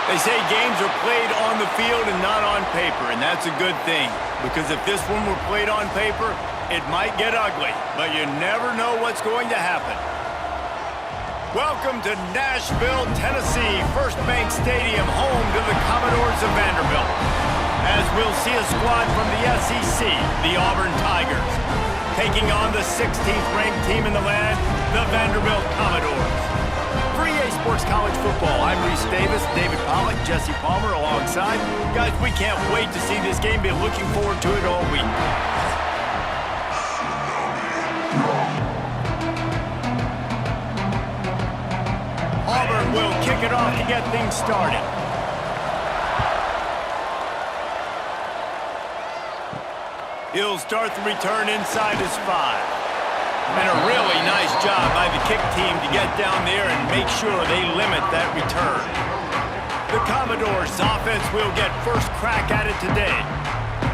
They say games are played on the field and not on paper, and that's a good thing. Because if this one were played on paper, it might get ugly, but you never know what's going to happen. Welcome to Nashville, Tennessee, First Bank Stadium, home to the Commodores of Vanderbilt. As we'll see a squad from the SEC, the Auburn Tigers, taking on the 16th ranked team in the land, the Vanderbilt Commodores. For EA Sports College Football, I'm Reese Davis, David Pollack, Jesse Palmer alongside. Guys, we can't wait to see this game. Been looking forward to it all week. Auburn will kick it off to get things started. He'll start the return inside his 5. And a really nice job by the kick team to get down there and make sure they limit that return. The Commodores' offense will get first crack at it today.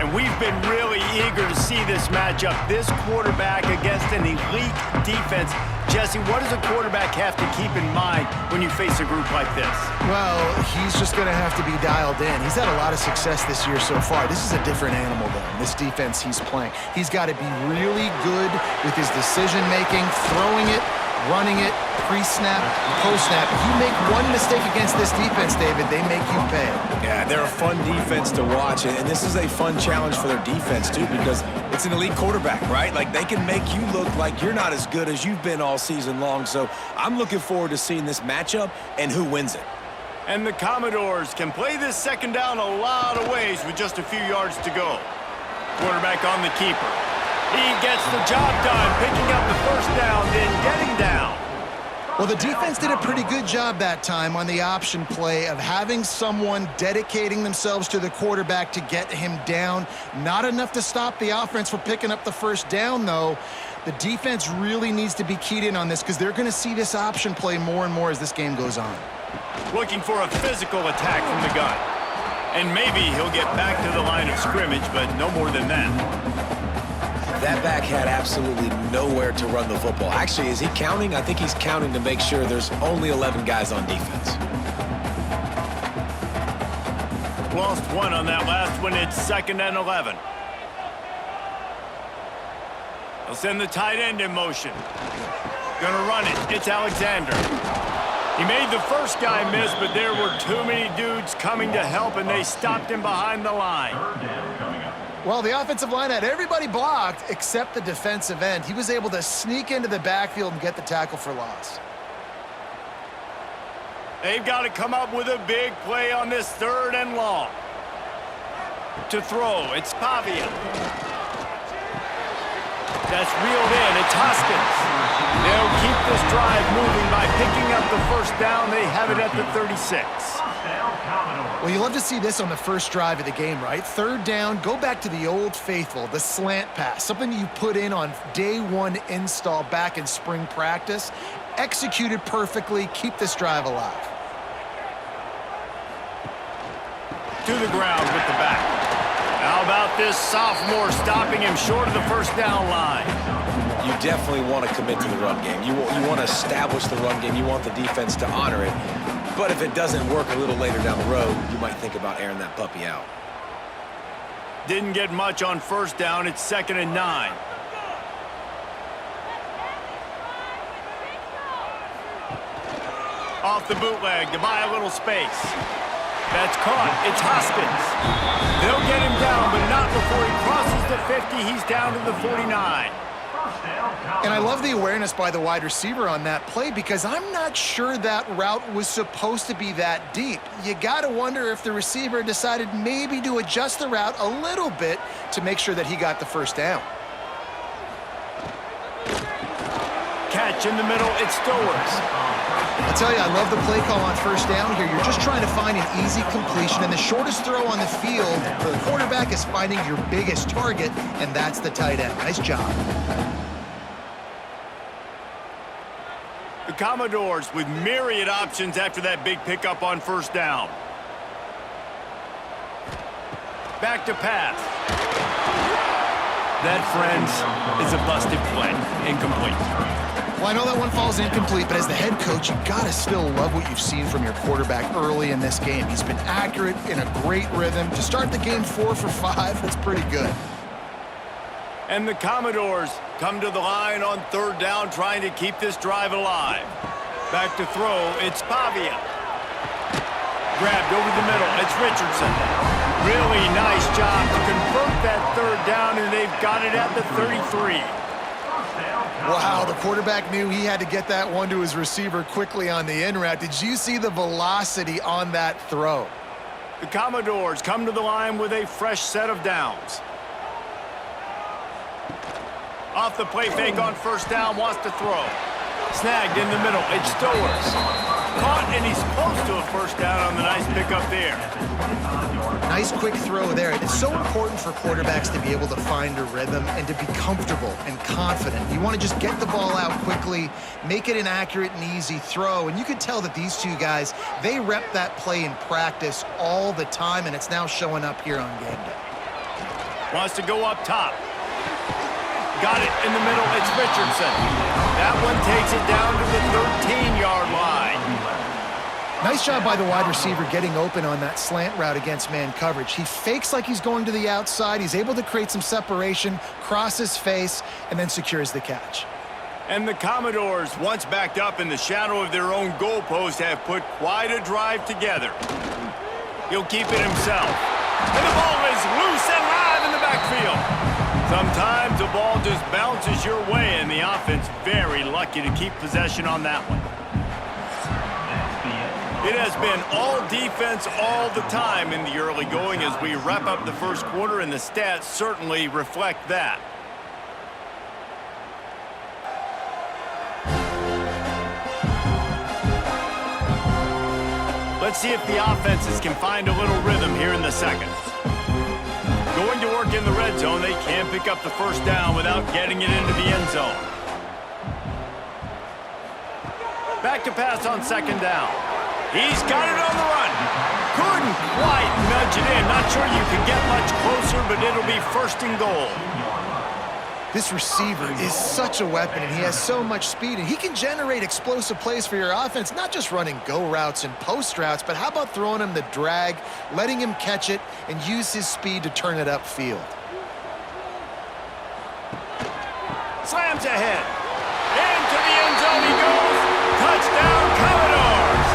And we've been really eager to see this matchup, this quarterback against an elite defense. Jesse, what does a quarterback have to keep in mind when you face a group like this? Well, he's just going to have to be dialed in. He's had a lot of success this year so far. This is a different animal, though, this defense he's playing. He's got to be really good with his decision-making, throwing it, running it, pre-snap, post-snap. If you make one mistake against this defense, David, they make you pay. Yeah, they're a fun defense to watch, and this is a fun challenge for their defense, too, because it's an elite quarterback, right? Like, they can make you look like you're not as good as you've been all season long, so I'm looking forward to seeing this matchup and who wins it. And the Commodores can play this second down a lot of ways with just a few yards to go. Quarterback on the keeper. He gets the job done, picking up the first down, then getting down. Well, the defense did a pretty good job that time on the option play of having someone dedicating themselves to the quarterback to get him down. Not enough to stop the offense from picking up the first down, though. The defense really needs to be keyed in on this because they're going to see this option play more and more as this game goes on. Looking for a physical attack from the gun. And maybe he'll get back to the line of scrimmage, but no more than that. That back had absolutely nowhere to run the football. Actually, is he counting? I think he's counting to make sure there's only 11 guys on defense. Lost one on that last one. It's 2nd and 11. They'll send the tight end in motion. Gonna run it. It's Alexander. He made the first guy miss, but there were too many dudes coming to help, and they stopped him behind the line. Well, the offensive line had everybody blocked except the defensive end. He was able to sneak into the backfield and get the tackle for loss. They've got to come up with a big play on this 3rd and long. To throw, it's Pavia. That's reeled in. It's Hoskins. They'll keep this drive moving by picking up the first down. They have it at the 36. Well, you love to see this on the first drive of the game, right? 3rd down, go back to the old faithful, the slant pass, something you put in on day 1 install back in spring practice. Executed perfectly, keep this drive alive. To the ground with the back. How about this sophomore stopping him short of the first down line? You definitely want to commit to the run game. You want to establish the run game. You want the defense to honor it. But if it doesn't work a little later down the road, you might think about airing that puppy out. Didn't get much on first down. It's 2nd and 9. Off the bootleg to buy a little space. That's caught. It's Hoskins. They'll get him down, but not before he crosses the 50. He's down to the 49. And I love the awareness by the wide receiver on that play because I'm not sure that route was supposed to be that deep. You got to wonder if the receiver decided maybe to adjust the route a little bit to make sure that he got the first down. Catch in the middle. It's Stowers. I tell you, I love the play call on first down here. You're just trying to find an easy completion, and the shortest throw on the field, the quarterback is finding your biggest target, and that's the tight end. Nice job. The Commodores with myriad options after that big pickup on first down. Back to pass. That, friends, is a busted play. Incomplete. Well, I know that one falls incomplete, but as the head coach, you got to still love what you've seen from your quarterback early in this game. He's been accurate, in a great rhythm. To start the game 4 for 5, that's pretty good. And the Commodores come to the line on 3rd down, trying to keep this drive alive. Back to throw, it's Pavia. Grabbed over the middle, it's Richardson. Really nice job to convert that 3rd down, and they've got it at the 33. Wow, the quarterback knew he had to get that one to his receiver quickly on the in route. Did you see the velocity on that throw? The Commodores come to the line with a fresh set of downs. Off the play fake on 1st down, wants to throw. Snagged in the middle, it's Stowers. Caught, and he's close to a 1st down on the nice pickup there. Nice quick throw there. And it's so important for quarterbacks to be able to find a rhythm and to be comfortable and confident. You want to just get the ball out quickly, make it an accurate and easy throw. And you could tell that these two guys, they rep that play in practice all the time, and it's now showing up here on game day. Wants to go up top. Got it in the middle, it's Richardson. That one takes it down to the 13-yard line. Nice job by the wide receiver getting open on that slant route against man coverage. He fakes like he's going to the outside. He's able to create some separation, cross his face, and then secures the catch. And the Commodores, once backed up in the shadow of their own goalpost, have put quite a drive together. He'll keep it himself. And the ball is loose and live in the backfield. Sometimes the ball just bounces your way, and the offense very lucky to keep possession on that one. It has been all defense all the time in the early going as we wrap up the 1st quarter, and the stats certainly reflect that. Let's see if the offenses can find a little rhythm here in the 2nd. Going to work in the red zone, they can't pick up the 1st down without getting it into the end zone. Back to pass on 2nd down. He's got it on the run. Couldn't quite nudge it in. Not sure you can get much closer, but it'll be 1st and goal. This receiver is such a weapon, and he has so much speed, and he can generate explosive plays for your offense, not just running go routes and post routes, but how about throwing him the drag, letting him catch it, and use his speed to turn it upfield. Slams ahead. Into the end zone he goes. Touchdown, Commodores.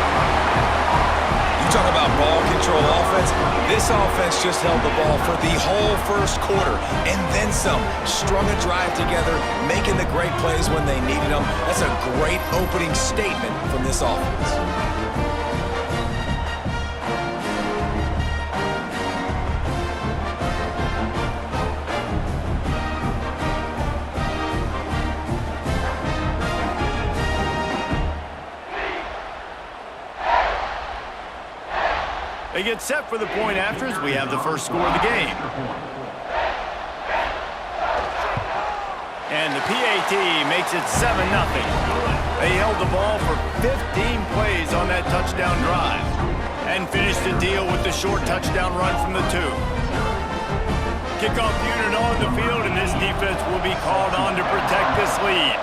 You talk about ball control offense. This offense just held the ball for the whole 1st quarter and then some. Strung a drive together, making the great plays when they needed them. That's a great opening statement from this offense. They get set for the point after as we have the 1st score of the game. And the PAT makes it 7-0. They held the ball for 15 plays on that touchdown drive and finished the deal with the short touchdown run from the 2. Kickoff unit on the field, and this defense will be called on to protect this lead.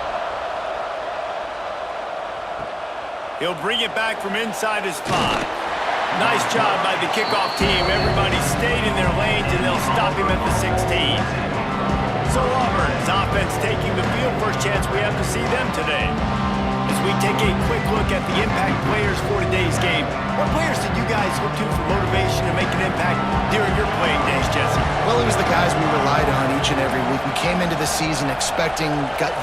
He'll bring it back from inside his 5. Nice job by the kickoff team. Everybody stayed in their lanes, and they'll stop him at the 16. So Auburn's offense taking the field. First chance we have to see them today. As we take a quick look at the impact players for today's game, what players did you guys look to for motivation to make an impact during your playing days, Jesse? Well, it was the guys we relied on each and every week. We came into the season expecting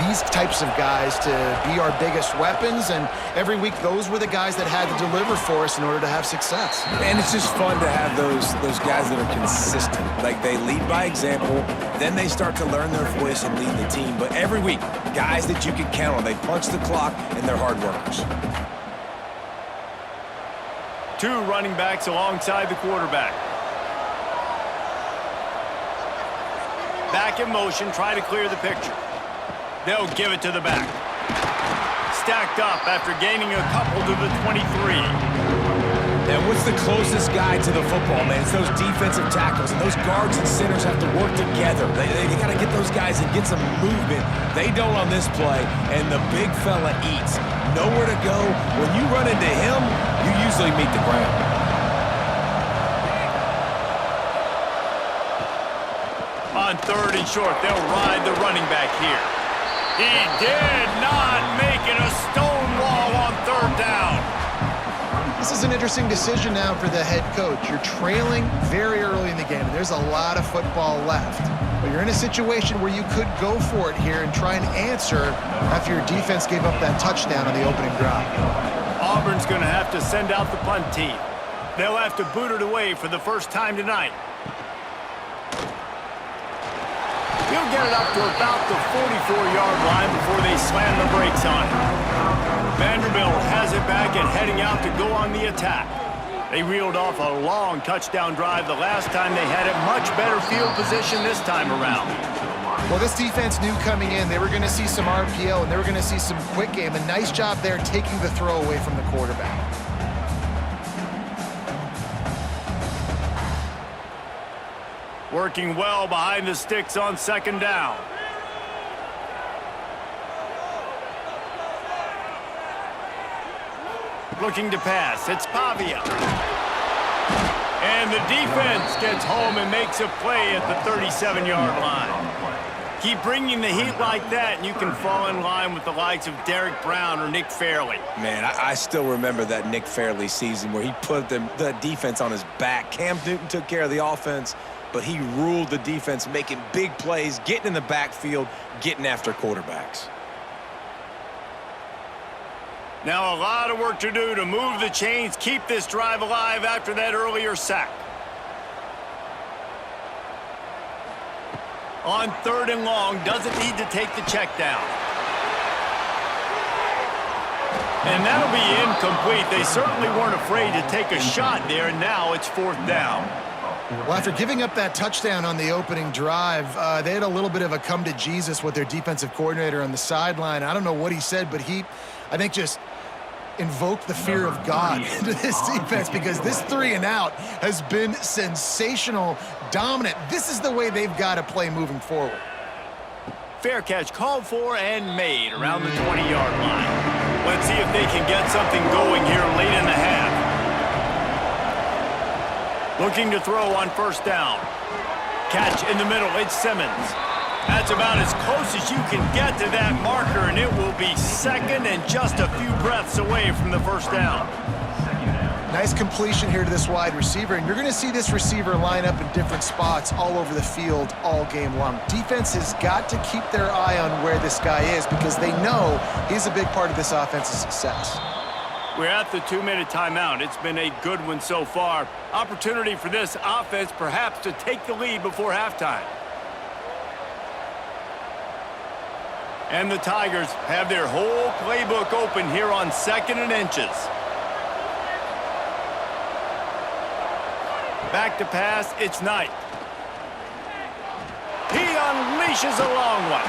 these types of guys to be our biggest weapons, and every week those were the guys that had to deliver for us in order to have success. And it's just fun to have those guys that are consistent. Like, they lead by example, then they start to learn their voice and lead the team. But every week, guys that you can count on. They punch the clock, and they're hard workers. 2 running backs alongside the quarterback. Back in motion, try to clear the picture. They'll give it to the back. Stacked up after gaining a couple to the 23. And what's the closest guy to the football, man? It's those defensive tackles, and those guards and centers have to work together. They got to get those guys and get some movement. They don't on this play, and the big fella eats. Nowhere to go. When you run into him, you usually meet the ground. On 3rd and short, they'll ride the running back here. He did not make it a stone wall on 3rd down. This is an interesting decision now for the head coach. You're trailing very early in the game, and there's a lot of football left. But you're in a situation where you could go for it here and try and answer after your defense gave up that touchdown on the opening drive. Auburn's going to have to send out the punt team. They'll have to boot it away for the first time tonight. He'll get it up to about the 44-yard line before they slam the brakes on it. Vanderbilt has it back and heading out to go on the attack. They reeled off a long touchdown drive the last time they had it. Much better field position this time around. Well, this defense knew coming in they were going to see some RPO and they were going to see some quick game. A nice job there taking the throw away from the quarterback. Working well behind the sticks on 2nd down. Looking to pass. It's Pavia. And the defense gets home and makes a play at the 37-yard line. Keep bringing the heat like that, and you can fall in line with the likes of Derek Brown or Nick Fairley. Man, I still remember that Nick Fairley season where he put the defense on his back. Cam Newton took care of the offense, but he ruled the defense, making big plays, getting in the backfield, getting after quarterbacks. Now a lot of work to do to move the chains, keep this drive alive after that earlier sack. On 3rd and long, doesn't need to take the check down. And that'll be incomplete. They certainly weren't afraid to take a shot there, and now it's 4th down. Well, after giving up that touchdown on the opening drive, they had a little bit of a come to Jesus with their defensive coordinator on the sideline. I don't know what he said, but I think, just invoked the fear of God into this defense, because this 3 and out has been sensational, dominant. This is the way they've got to play moving forward. Fair catch called for and made around the 20-yard line. Let's see if they can get something going here late in the half. Looking to throw on 1st down. Catch in the middle, it's Simmons. That's about as close as you can get to that marker, and it will be 2nd and just a few breaths away from the 1st down. Nice completion here to this wide receiver, and you're going to see this receiver line up in different spots all over the field all game long. Defense has got to keep their eye on where this guy is, because they know he's a big part of this offense's success. We're at the 2-minute timeout. It's been a good one so far. Opportunity for this offense perhaps to take the lead before halftime. And the Tigers have their whole playbook open here on 2nd and inches. Back to pass, it's Knight. He unleashes a long one.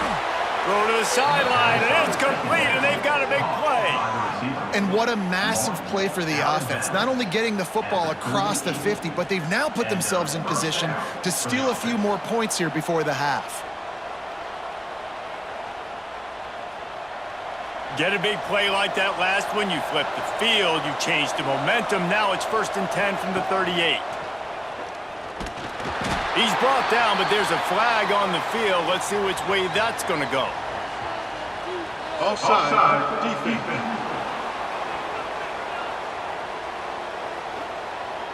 Throw to the sideline, and it's complete, and they've got a big play. And what a massive play for the offense. Not only getting the football across the 50, but they've now put themselves in position to steal a few more points here before the half. Get a big play like that last one, you flip the field, you change the momentum. Now it's 1st and 10 from the 38. He's brought down, but there's a flag on the field. Let's see which way that's going to go. Offside, defense.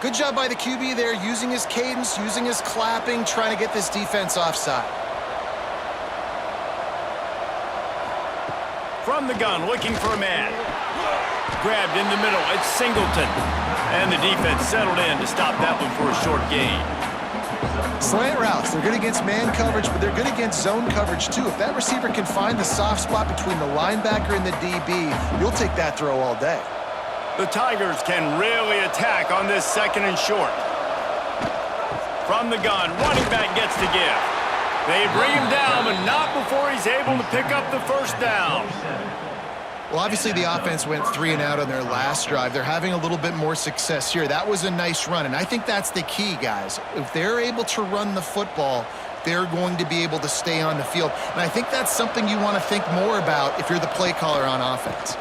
Good job by the QB there, using his cadence, using his clapping, trying to get this defense offside. From the gun, looking for a man. Grabbed in the middle, it's Singleton. And the defense settled in to stop that one for a short gain. Slant routes, they're good against man coverage, but they're good against zone coverage too. If that receiver can find the soft spot between the linebacker and the DB, you'll take that throw all day. The Tigers can really attack on this 2nd and short. From the gun, running back gets to give. They bring him down, but not before he's able to pick up the 1st down. Well, obviously the offense went 3 and out on their last drive. They're having a little bit more success here. That was a nice run, and I think that's the key, guys. If they're able to run the football, they're going to be able to stay on the field. And I think that's something you want to think more about if you're the play caller on offense.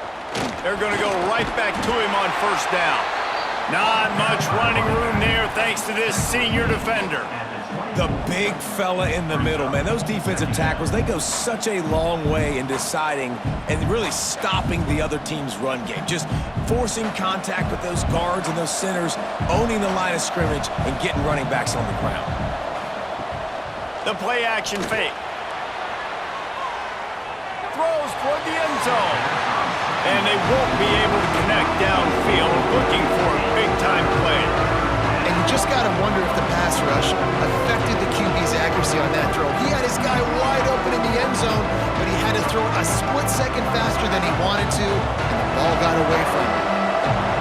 They're going to go right back to him on first down. Not much running room there thanks to this senior defender. The big fella in the middle, man. Those defensive tackles, they go such a long way in deciding and really stopping the other team's run game. Just forcing contact with those guards and those centers, owning the line of scrimmage, and getting running backs on the ground. The play action fake. Throws toward the end zone. And they won't be able to connect downfield, looking for a big-time play. And you just got to wonder if the pass rush affected the QB's accuracy on that throw. He had his guy wide open in the end zone, but he had to throw a split second faster than he wanted to, and the ball got away from him.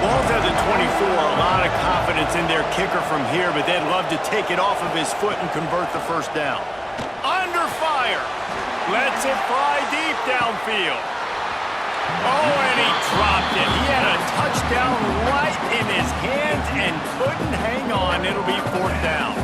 Ball's at the 24, a lot of confidence in their kicker from here, but they'd love to take it off of his foot and convert the first down. Under fire. Lets it fly deep downfield. Oh, and he dropped it. He had a touchdown right in his hands and couldn't hang on. It'll be fourth down.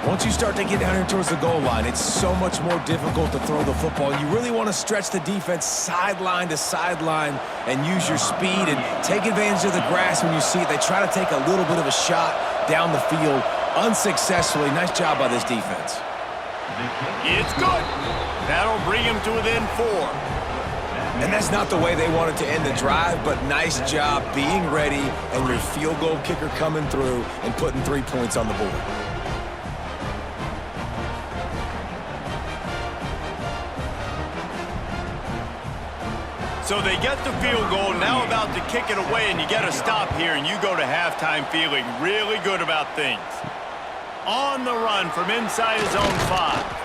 Once you start to get down here towards the goal line, it's so much more difficult to throw the football. You really want to stretch the defense sideline to sideline and use your speed and take advantage of the grass when you see it. They try to take a little bit of a shot down the field unsuccessfully. Nice job by this defense. It's good. That'll bring him to within 4. And that's not the way they wanted to end the drive, but nice job being ready and your field goal kicker coming through and putting 3 points on the board. So they get the field goal, now about to kick it away, and you get a stop here, and you go to halftime feeling really good about things. On the run from inside his own 5.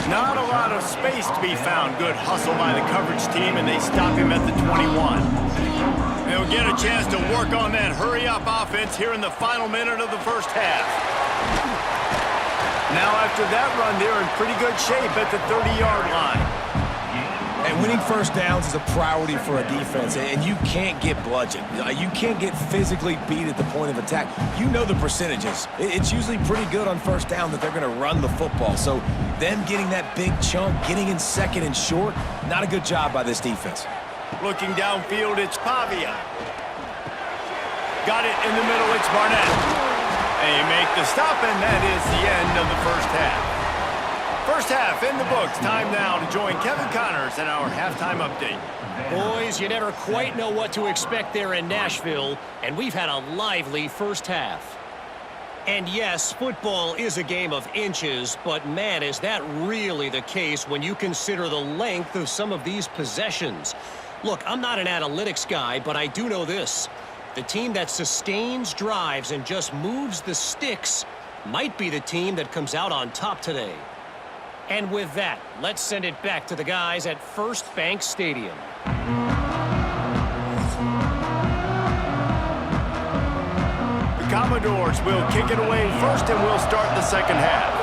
Not a lot of space to be found. Good hustle by the coverage team, and they stop him at the 21. They'll get a chance to work on that hurry-up offense here in the final minute of the first half. Now after that run, they're in pretty good shape at the 30-yard line. And winning first downs is a priority for a defense, and you can't get bludgeoned. You can't get physically beat at the point of attack. You know the percentages. It's usually pretty good on first down that they're going to run the football. So them getting that big chunk, getting in second and short, not a good job by this defense. Looking downfield, it's Pavia. Got it in the middle, it's Barnett. They make the stop, and that is the end of the first half. First half in the books. Time now to join Kevin Connors in our halftime update. Boys, you never quite know what to expect there in Nashville, and we've had a lively first half. And yes, football is a game of inches, but man, is that really the case when you consider the length of some of these possessions. Look, I'm not an analytics guy, but I do know this. The team that sustains drives and just moves the sticks might be the team that comes out on top today. And with that, let's send it back to the guys at First Bank Stadium. The Commodores will kick it away first, and we'll start the second half.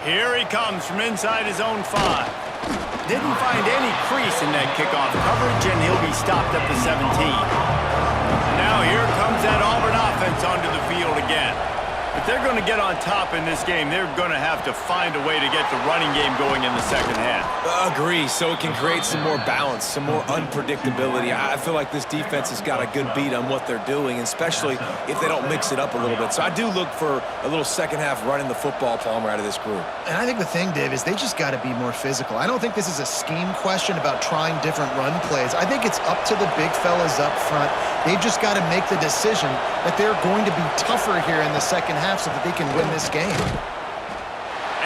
Here he comes from inside his own 5. Didn't find any crease in that kickoff coverage, and he'll be stopped at the 17. Now here comes that Auburn offense onto the field again. If they're going to get on top in this game, they're going to have to find a way to get the running game going in the second half. Agree, so it can create some more balance, some more unpredictability. I feel like this defense has got a good beat on what they're doing, especially if they don't mix it up a little bit. So I do look for a little second half running the football, Palmer, out of this group. And I think the thing, Dave, is they just got to be more physical. I don't think this is a scheme question about trying different run plays. I think it's up to the big fellas up front. They've just got to make the decision that they're going to be tougher here in the second half so that they can win this game.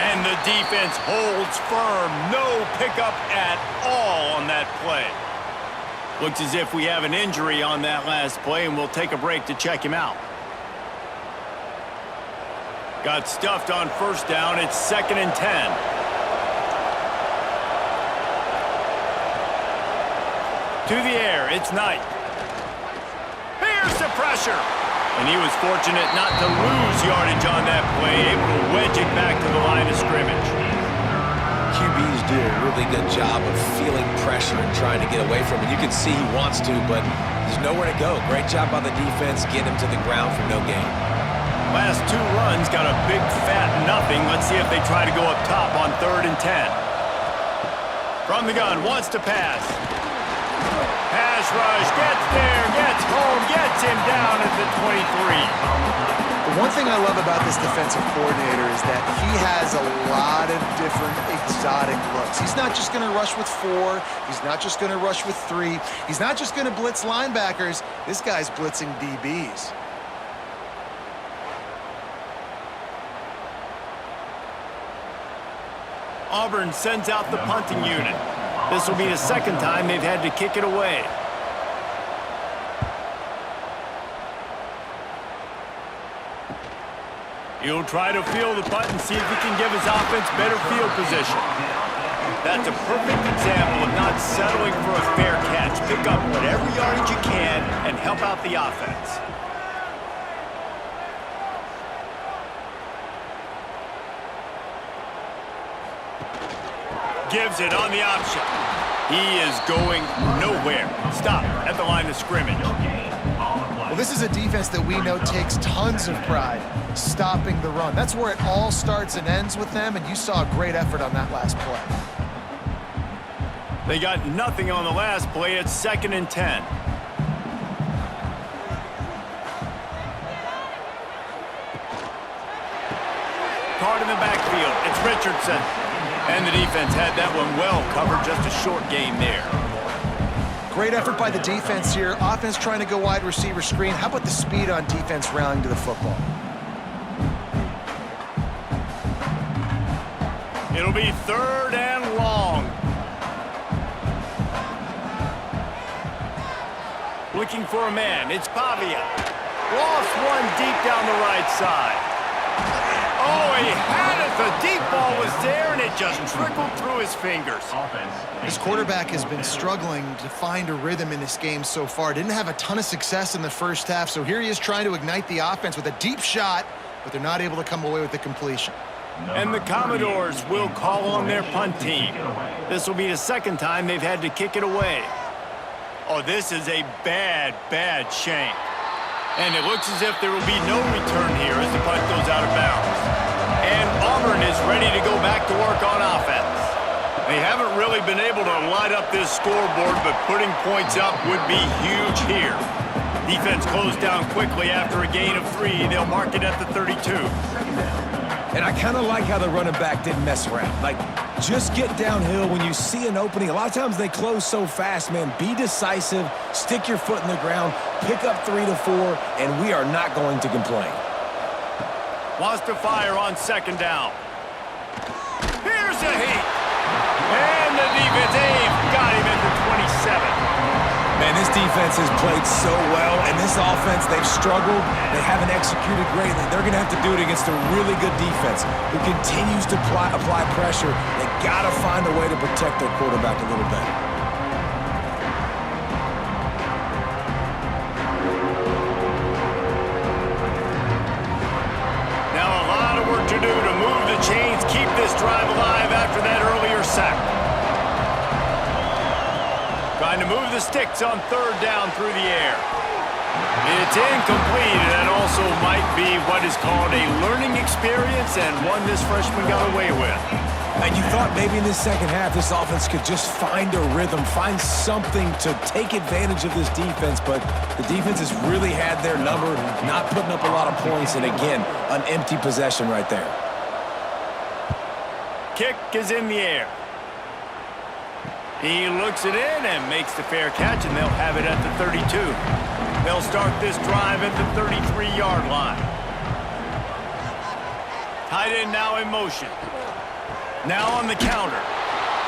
And the defense holds firm. No pickup at all on that play. Looks as if we have an injury on that last play, and we'll take a break to check him out. Got stuffed on first down. It's 2nd and 10. To the air, it's Knight. Here's the pressure. And he was fortunate not to lose yardage on that play, able to wedge it back to the line of scrimmage. QBs do a really good job of feeling pressure and trying to get away from it. You can see he wants to, but there's nowhere to go. Great job by the defense, getting him to the ground for no gain. Last 2 runs got a big fat nothing. Let's see if they try to go up top on 3rd and 10. From the gun, wants to pass. Pass rush, gets there, gets home, gets him down at the 23. The one thing I love about this defensive coordinator is that he has a lot of different exotic looks. He's not just going to rush with 4. He's not just going to rush with 3. He's not just going to blitz linebackers. This guy's blitzing DBs. Auburn sends out the punting unit. This will be the 2nd time they've had to kick it away. He'll try to field the punt and see if he can give his offense better field position. That's a perfect example of not settling for a fair catch. Pick up whatever yardage you can and help out the offense. Gives it on the option. He is going nowhere. Stop at the line of scrimmage. Well, this is a defense that we know takes tons of pride stopping the run. That's where it all starts and ends with them, and you saw a great effort on that last play. They got nothing on the last play. It's 2nd and 10. Card in the backfield. It's Richardson. And the defense had that one well covered. Just a short gain there. Great effort by the defense here. Offense trying to go wide receiver screen. How about the speed on defense rallying to the football? It'll be 3rd and long. Looking for a man. It's Pavia. Lost one deep down the right side. Oh, he had it. The deep ball was there, and it just trickled through his fingers. This quarterback has been struggling to find a rhythm in this game so far. Didn't have a ton of success in the first half, so here he is trying to ignite the offense with a deep shot, but they're not able to come away with the completion. And the Commodores will call on their punt team. This will be the 2nd time they've had to kick it away. Oh, this is a bad, bad shank. And it looks as if there will be no return here as the punt goes out of bounds. And Auburn is ready to go back to work on offense. They haven't really been able to light up this scoreboard, but putting points up would be huge here. Defense closed down quickly after a gain of 3. They'll mark it at the 32. And I kind of like how the running back didn't mess around. Like, just get downhill when you see an opening. A lot of times they close so fast, man. Be decisive, stick your foot in the ground, pick up 3 to 4, and we are not going to complain. Wants to fire on 2nd down. Here's a heat. And the defense got him at the 27. Man, this defense has played so well, and this offense, they've struggled. They haven't executed greatly. They're going to have to do it against a really good defense who continues to apply pressure. They got to find a way to protect their quarterback a little better. Now a lot of work to do to move the chains, keep this drive alive after that earlier sack. Trying to move the sticks on 3rd down through the air. It's incomplete, and that also might be what is called a learning experience and one this freshman got away with. And you thought maybe in this 2nd half this offense could just find a rhythm, find something to take advantage of this defense, but the defense has really had their number, not putting up a lot of points, and again, an empty possession right there. Kick is in the air. He looks it in and makes the fair catch, and they'll have it at the 32. They'll start this drive at the 33-yard line. Tight end now in motion. Now on the counter.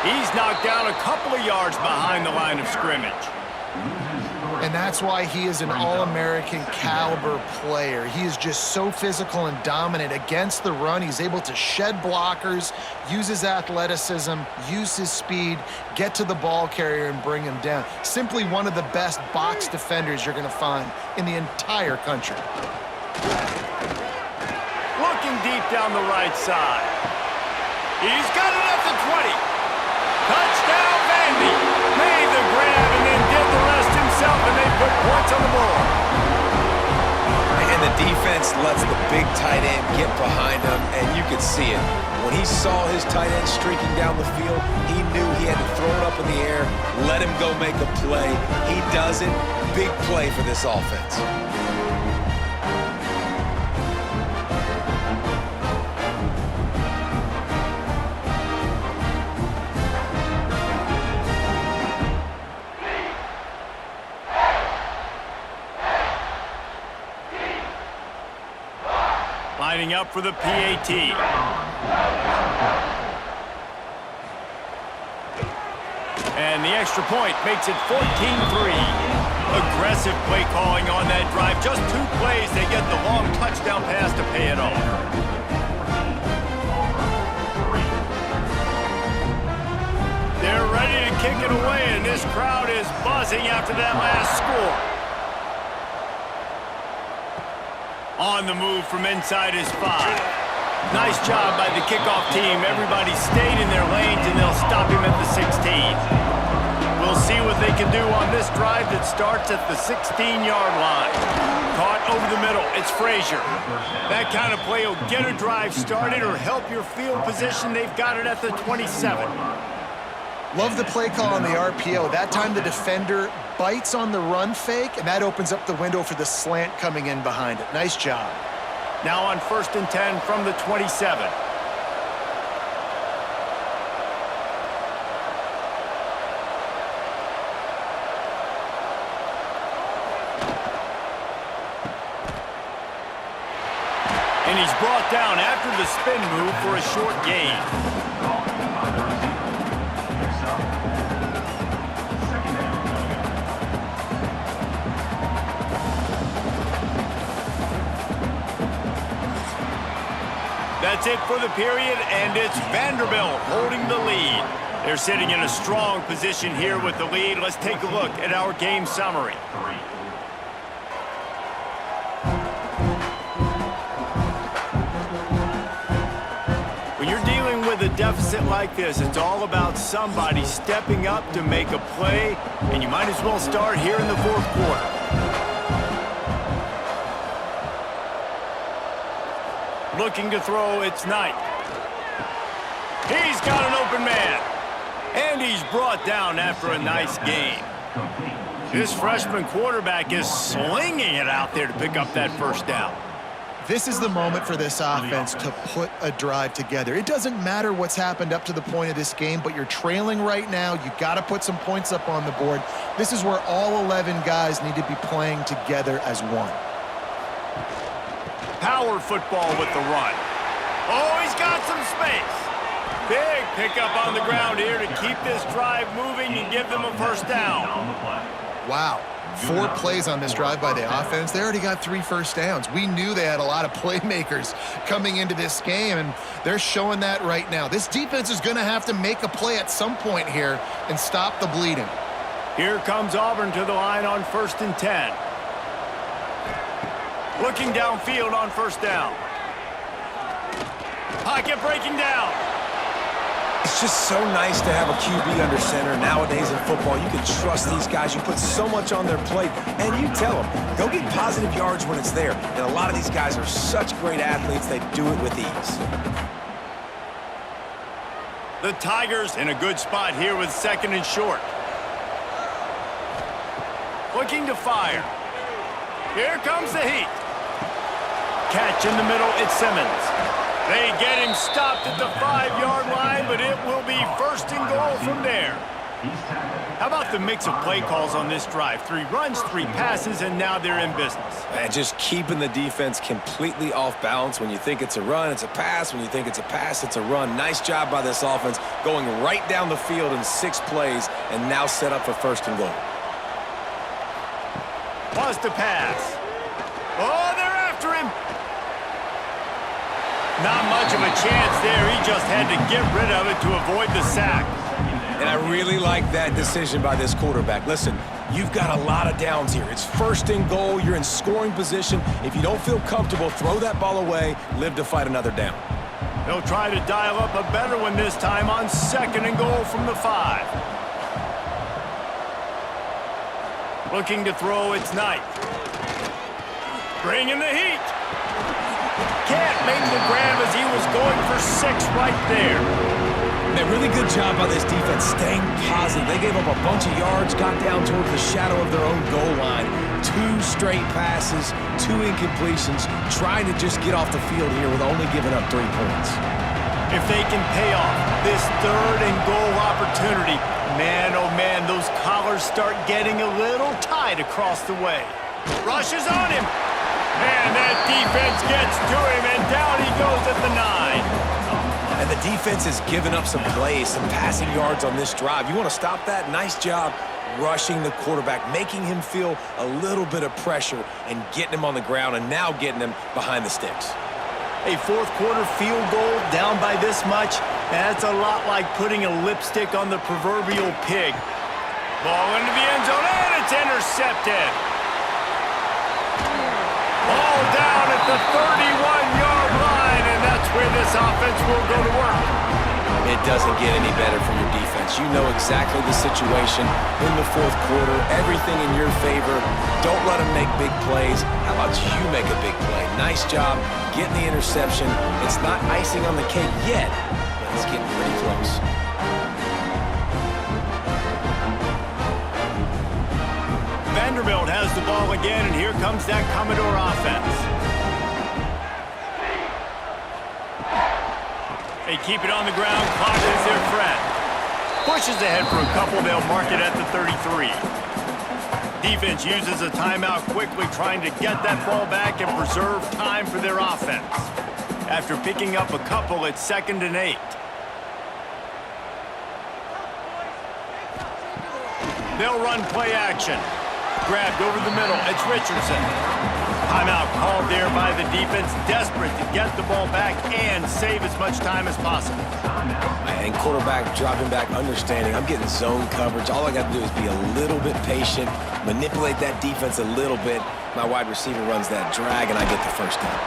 He's knocked down a couple of yards behind the line of scrimmage. And that's why he is an All-American caliber player. He is just so physical and dominant against the run. He's able to shed blockers, use his athleticism, use his speed, get to the ball carrier and bring him down. Simply one of the best box defenders you're going to find in the entire country. Looking deep down the right side. He's got it at the 20. Touchdown, Vandy. Made the grab and then did the rest himself, and they put points on the board. And the defense lets the big tight end get behind him, and you could see it. When he saw his tight end streaking down the field, he knew he had to throw it up in the air, let him go make a play. He does it. Big play for this offense. Lining up for the PAT. And the extra point makes it 14-3. Aggressive play calling on that drive. Just 2 plays, they get the long touchdown pass to pay it off. They're ready to kick it away, and this crowd is buzzing after that last score. On the move from inside his 5. Nice job by the kickoff team. Everybody stayed in their lanes, and they'll stop him at the 16. We'll see what they can do on this drive that starts at the 16-yard line. Caught over the middle. It's Frazier. That kind of play will get a drive started or help your field position. They've got it at the 27. Love the play call on the RPO. That time the defender bites on the run fake, and that opens up the window for the slant coming in behind it. Nice job. Now on 1st and 10 from the 27. And he's brought down after the spin move for a short gain. That's it for the period, and it's Vanderbilt holding the lead. They're sitting in a strong position here with the lead. Let's take a look at our game summary. When you're dealing with a deficit like this, it's all about somebody stepping up to make a play, and you might as well start here in the 4th quarter. Looking to throw, it's Knight. He's got an open man. And he's brought down after a nice gain. This freshman quarterback is slinging it out there to pick up that first down. This is the moment for this offense to put a drive together. It doesn't matter what's happened up to the point of this game, but you're trailing right now. You got to put some points up on the board. This is where all 11 guys need to be playing together as one. Power football with the run. Oh, he's got some space. Big pickup on the ground here to keep this drive moving and give them a first down. Wow. 4 plays on this drive by the offense. They already got 3 first downs. We knew they had a lot of playmakers coming into this game, and they're showing that right now. This defense is going to have to make a play at some point here and stop the bleeding. Here comes Auburn to the line on 1st and 10. Looking downfield on first down. Pocket breaking down. It's just so nice to have a QB under center. Nowadays in football, you can trust these guys. You put so much on their plate, and you tell them, go get positive yards when it's there. And a lot of these guys are such great athletes, they do it with ease. The Tigers in a good spot here with 2nd and short. Looking to fire. Here comes the heat. Catch in the middle, it's Simmons. They get him stopped at the 5-yard line, but it will be 1st and goal from there. How about the mix of play calls on this drive? 3 runs, 3 passes, and now they're in business. And just keeping the defense completely off balance. When you think it's a run, it's a pass. When you think it's a pass, it's a run. Nice job by this offense, going right down the field in 6 plays, and now set up for 1st and goal. Wants to pass. Oh, they're after him. Not much of a chance there. He just had to get rid of it to avoid the sack. And I really like that decision by this quarterback. Listen, you've got a lot of downs here. It's 1st and goal. You're in scoring position. If you don't feel comfortable, throw that ball away. Live to fight another down. They'll try to dial up a better one this time on 2nd and goal from the 5. Looking to throw, it's Knight. Bringing the heat. Can't make the grab as he was going for 6 right there. A really good job by this defense staying positive. They gave up a bunch of yards, got down towards the shadow of their own goal line. 2 straight passes, 2 incompletions, trying to just get off the field here with only giving up 3 points. If they can pay off this 3rd and goal opportunity, man, oh man, those collars start getting a little tight across the way. Rushes on him. And that defense gets to him, and down he goes at the 9. And the defense has given up some plays, some passing yards on this drive. You want to stop that? Nice job rushing the quarterback, making him feel a little bit of pressure and getting him on the ground and now getting him behind the sticks. A 4th quarter field goal down by this much, that's a lot like putting a lipstick on the proverbial pig. Ball into the end zone, and it's intercepted. Ball down at the 31-yard line, and that's where this offense will go to work. It doesn't get any better for your defense. You know exactly the situation in the 4th quarter, everything in your favor. Don't let them make big plays. How about you make a big play? Nice job getting the interception. It's not icing on the cake yet, but it's getting pretty close. Vanderbilt has the ball again, and here comes that Commodore offense. They keep it on the ground. Clock is their friend. Pushes ahead for a couple. They'll mark it at the 33. Defense uses a timeout quickly, trying to get that ball back and preserve time for their offense. After picking up a couple, it's 2nd and 8. They'll run play action. Grabbed over the middle. It's Richardson. Timeout called there by the defense, desperate to get the ball back and save as much time as possible. And quarterback dropping back, understanding I'm getting zone coverage. All I got to do is be a little bit patient, manipulate that defense a little bit. My wide receiver runs that drag, and I get the first down.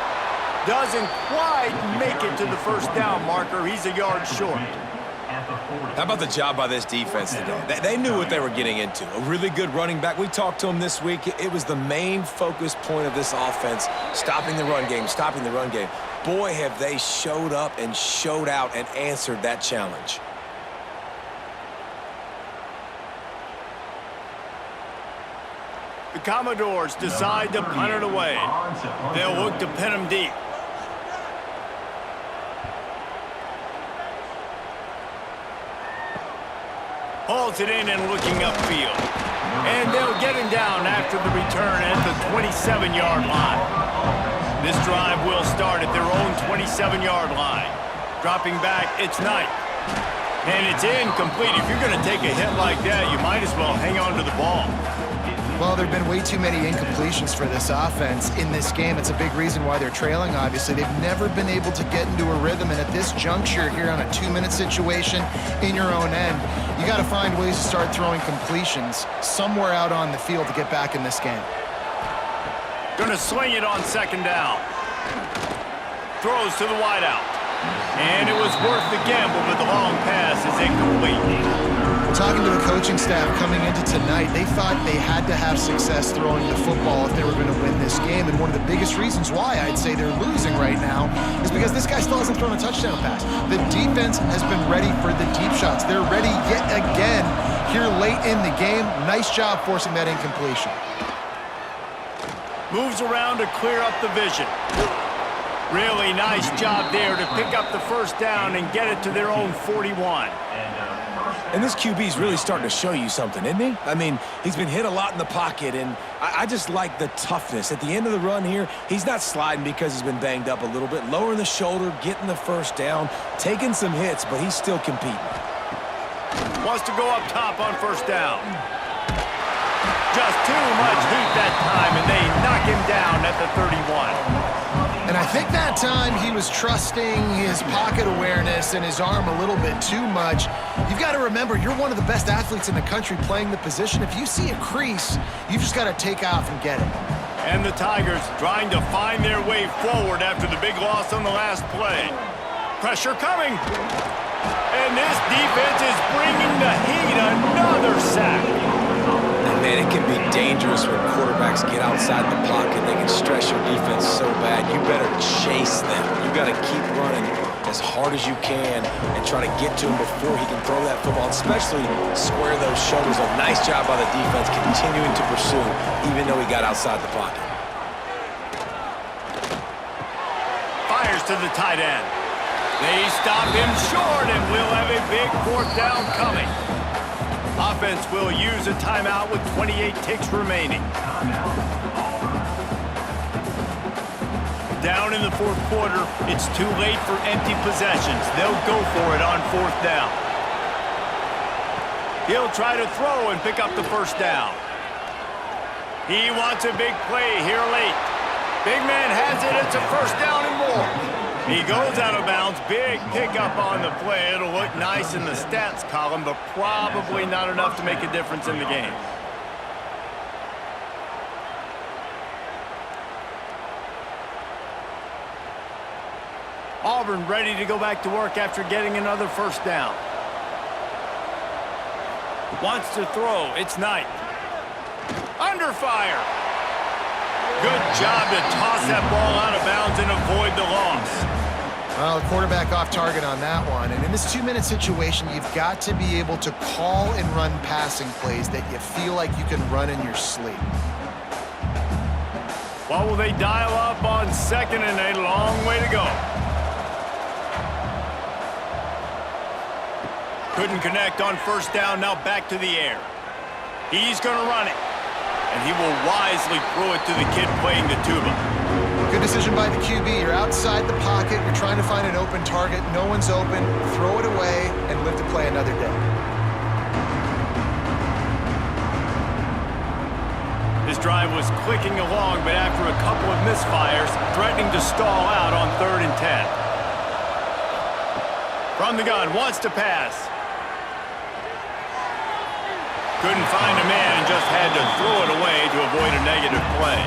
Doesn't quite make it to the first down marker. He's a yard short. How about the job by this defense today? They knew what they were getting into. A really good running back. We talked to him this week. It was the main focus point of this offense, stopping the run game, stopping the run game. Boy, have they showed up and showed out and answered that challenge. The Commodores decide to punt it away. They'll look to pin him deep. Hauls it in and looking upfield. And they'll get him down after the return at the 27-yard line. This drive will start at their own 27-yard line. Dropping back, it's Knight. And it's incomplete. If you're going to take a hit like that, you might as well hang on to the ball. Well, there have been way too many incompletions for this offense in this game. It's a big reason why they're trailing, obviously. They've never been able to get into a rhythm, and at this juncture here on a 2-minute situation in your own end, you got to find ways to start throwing completions somewhere out on the field to get back in this game. Going to swing it on 2nd down. Throws to the wideout. And it was worth the gamble, but the long pass is incomplete. Talking to the coaching staff coming into tonight, they thought they had to have success throwing the football if they were going to win this game. And one of the biggest reasons why I'd say they're losing right now is because this guy still hasn't thrown a touchdown pass. The defense has been ready for the deep shots. They're ready yet again here late in the game. Nice job forcing that incompletion. Moves around to clear up the vision. Really nice job there to pick up the first down and get it to their own 41. And this QB's really starting to show you something, isn't he? I mean, he's been hit a lot in the pocket, and I just like the toughness. At the end of the run here, he's not sliding because he's been banged up a little bit. Lowering the shoulder, getting the first down, taking some hits, but he's still competing. Wants to go up top on first down. Just too much heat that time, and they knock him down at the 31. And I think that time he was trusting his pocket awareness and his arm a little bit too much. You've got to remember, you're one of the best athletes in the country playing the position. If you see a crease, you've just got to take off and get it. And the Tigers trying to find their way forward after the big loss on the last play. Pressure coming. And this defense is bringing the heat. Another sack. And man, it can be dangerous when quarterbacks get outside the pocket. They can stress your defense so bad. You better chase them. You got to keep running as hard as you can and try to get to him before he can throw that football, especially square those shoulders. A nice job by the defense continuing to pursue, even though he got outside the pocket. Fires to the tight end. They stop him short, and we'll have a big fourth down coming. Offense will use a timeout with 28 ticks remaining. Down in the fourth quarter, it's too late for empty possessions. They'll go for it on fourth down. He'll try to throw and pick up the first down. He wants a big play here late. Big man has it. It's a first down and more. He goes out of bounds. Big pickup on the play. It'll look nice in the stats column, but probably not enough to make a difference in the game. Auburn ready to go back to work after getting another first down. Wants to throw. It's Knight. Under fire. Good job to toss that ball out of bounds and avoid the loss. Well, the quarterback off target on that one. And in this 2-minute situation, you've got to be able to call and run passing plays that you feel like you can run in your sleep. What will they dial up on second and a long way to go? Couldn't connect on first down, now back to the air. He's going to run it. And he will wisely throw it to the kid playing the tuba. Good decision by the QB. You're outside the pocket. You're trying to find an open target. No one's open. Throw it away and live to play another day. This drive was clicking along, but after a couple of misfires, threatening to stall out on 3rd and 10. From the gun, wants to pass. Couldn't find a man and just had to throw it away to avoid a negative play.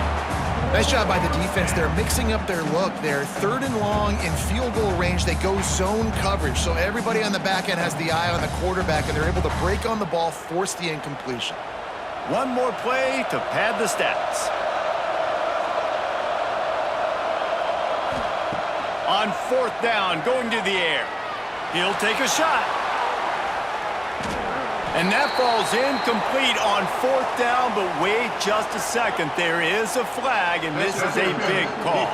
Nice job by the defense. They're mixing up their look. They're 3rd and long in field goal range. They go zone coverage, so everybody on the back end has the eye on the quarterback, and they're able to break on the ball, force the incompletion. One more play to pad the stats. On 4th down, going to the air. He'll take a shot. And that falls incomplete on 4th down, but wait just a second. There is a flag, and this is a big call.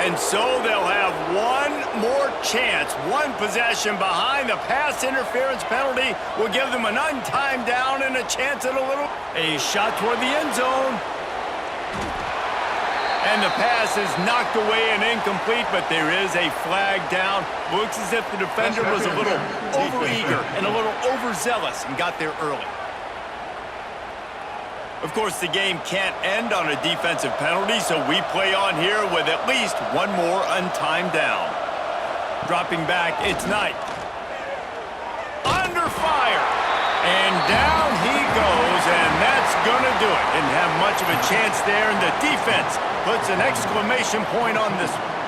And so they'll have one more chance. One possession behind. The pass interference penalty will give them an untimed down and a chance at a shot toward the end zone. And the pass is knocked away and incomplete, but there is a flag down. Looks as if the defender was a little overeager and a little overzealous and got there early. Of course, the game can't end on a defensive penalty, so we play on here with at least one more untimed down. Dropping back, it's Knight. Under fire. And down he goes, and that's going to do it. Didn't have much of a chance there, and the defense puts an exclamation point on this one.